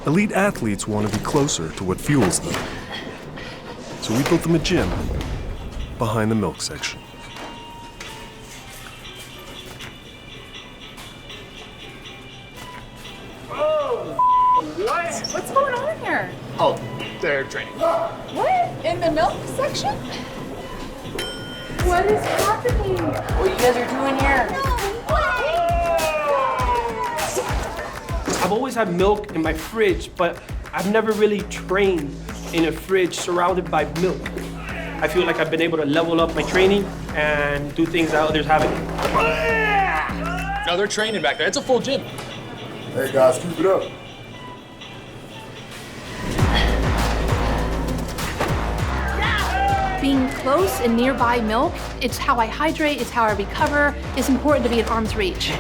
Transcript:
Elite athletes want to be closer to what fuels them. So we built them a gym behind the milk section. What's going on here? Oh, they're training. What? In the milk section? What is happening? What you guys are doing here? I've always had milk in my fridge, but I've never really trained in a fridge surrounded by milk. I feel like I've been able to level up my training and do things that others haven't. No, they're training back there. It's a full gym. Hey guys, keep it up. Being close and nearby milk, it's how I hydrate, it's how I recover. It's important to be at arm's reach.